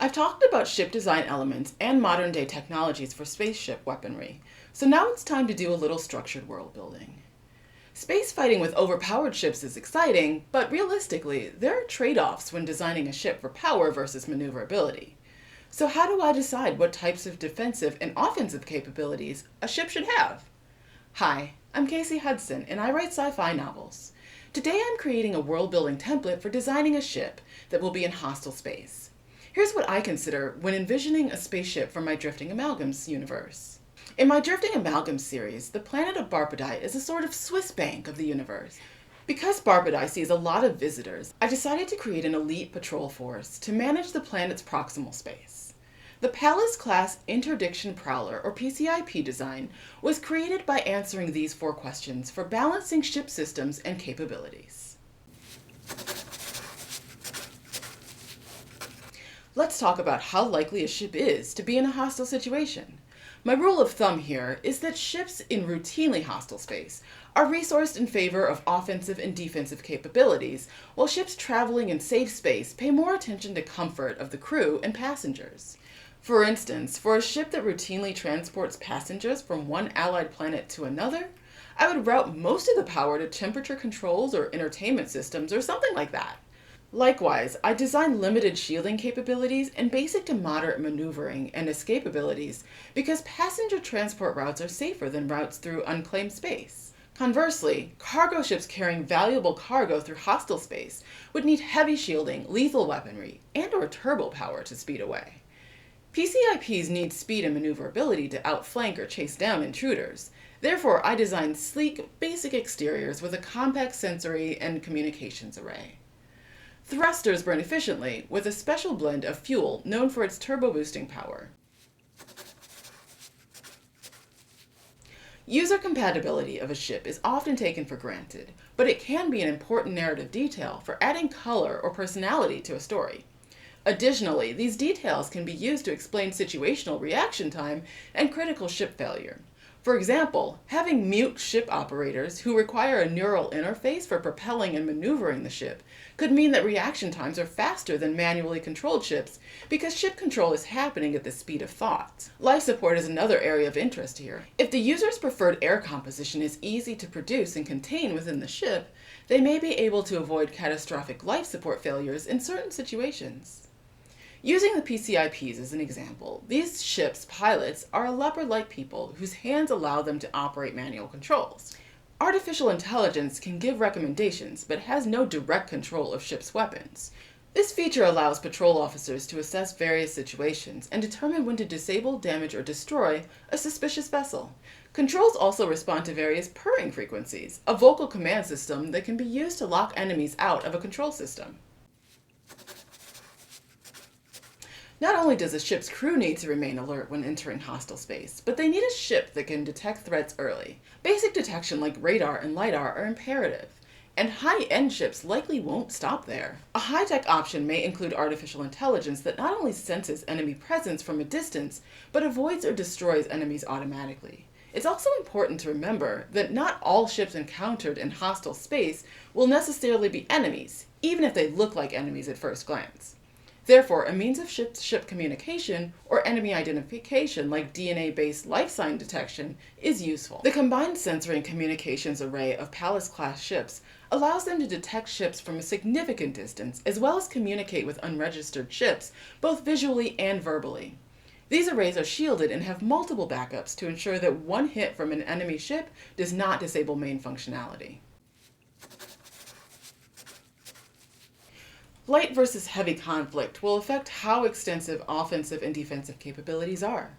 I've talked about ship design elements and modern day technologies for spaceship weaponry, so now it's time to do a little structured world building. Space fighting with overpowered ships is exciting, but realistically, there are trade-offs when designing a ship for power versus maneuverability. So how do I decide what types of defensive and offensive capabilities a ship should have? Hi, I'm Casey Hudson, and I write sci-fi novels. Today I'm creating a world-building template for designing a ship that will be in hostile space. Here's what I consider when envisioning a spaceship for my Drifting Amalgams universe. In my Drifting Amalgams series, the planet of Barpadai is a sort of Swiss bank of the universe. Because Barpadai sees a lot of visitors, I decided to create an elite patrol force to manage the planet's proximal space. The Pallas-class Interdiction Prowler, or PCIP design, was created by answering these 4 questions for balancing ship systems and capabilities. Let's talk about how likely a ship is to be in a hostile situation. My rule of thumb here is that ships in routinely hostile space are resourced in favor of offensive and defensive capabilities, while ships traveling in safe space pay more attention to comfort of the crew and passengers. For instance, for a ship that routinely transports passengers from one allied planet to another, I would route most of the power to temperature controls or entertainment systems or something like that. Likewise, I designed limited shielding capabilities and basic to moderate maneuvering and escape abilities because passenger transport routes are safer than routes through unclaimed space. Conversely, cargo ships carrying valuable cargo through hostile space would need heavy shielding, lethal weaponry, and/or turbo power to speed away. PCIPs need speed and maneuverability to outflank or chase down intruders. Therefore, I designed sleek, basic exteriors with a compact sensory and communications array. Thrusters burn efficiently with a special blend of fuel known for its turbo boosting power. User compatibility of a ship is often taken for granted, but it can be an important narrative detail for adding color or personality to a story. Additionally, these details can be used to explain situational reaction time and critical ship failure. For example, having mute ship operators who require a neural interface for propelling and maneuvering the ship could mean that reaction times are faster than manually controlled ships because ship control is happening at the speed of thought. Life support is another area of interest here. If the user's preferred air composition is easy to produce and contain within the ship, they may be able to avoid catastrophic life support failures in certain situations. Using the PCIPs as an example, these ships' pilots are leopard-like people whose hands allow them to operate manual controls. Artificial intelligence can give recommendations but has no direct control of ships' weapons. This feature allows patrol officers to assess various situations and determine when to disable, damage, or destroy a suspicious vessel. Controls also respond to various purring frequencies, a vocal command system that can be used to lock enemies out of a control system. Not only does a ship's crew need to remain alert when entering hostile space, but they need a ship that can detect threats early. Basic detection like radar and LiDAR are imperative, and high-end ships likely won't stop there. A high-tech option may include artificial intelligence that not only senses enemy presence from a distance, but avoids or destroys enemies automatically. It's also important to remember that not all ships encountered in hostile space will necessarily be enemies, even if they look like enemies at first glance. Therefore, a means of ship-to-ship communication or enemy identification like DNA-based life sign detection is useful. The combined sensory and communications array of Pallas-class ships allows them to detect ships from a significant distance as well as communicate with unregistered ships, both visually and verbally. These arrays are shielded and have multiple backups to ensure that one hit from an enemy ship does not disable main functionality. Light versus heavy conflict will affect how extensive offensive and defensive capabilities are.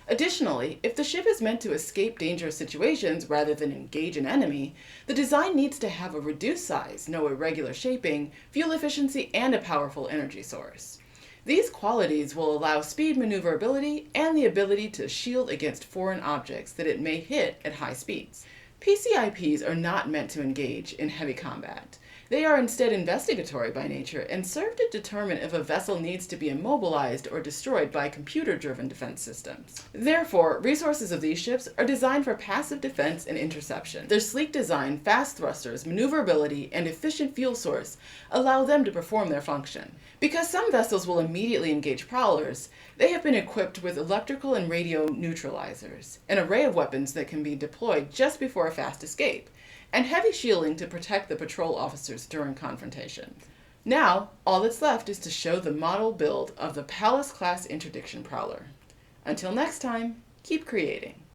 Additionally, if the ship is meant to escape dangerous situations rather than engage an enemy, the design needs to have a reduced size, no irregular shaping, fuel efficiency, and a powerful energy source. These qualities will allow speed maneuverability and the ability to shield against foreign objects that it may hit at high speeds. PCIPs are not meant to engage in heavy combat. They are instead investigatory by nature and serve to determine if a vessel needs to be immobilized or destroyed by computer-driven defense systems. Therefore, resources of these ships are designed for passive defense and interception. Their sleek design, fast thrusters, maneuverability, and efficient fuel source allow them to perform their function. Because some vessels will immediately engage prowlers, they have been equipped with electrical and radio neutralizers, an array of weapons that can be deployed just before a fast escape, and heavy shielding to protect the patrol officers during confrontation. Now, all that's left is to show the model build of the Pallas-class interdiction prowler. Until next time, keep creating.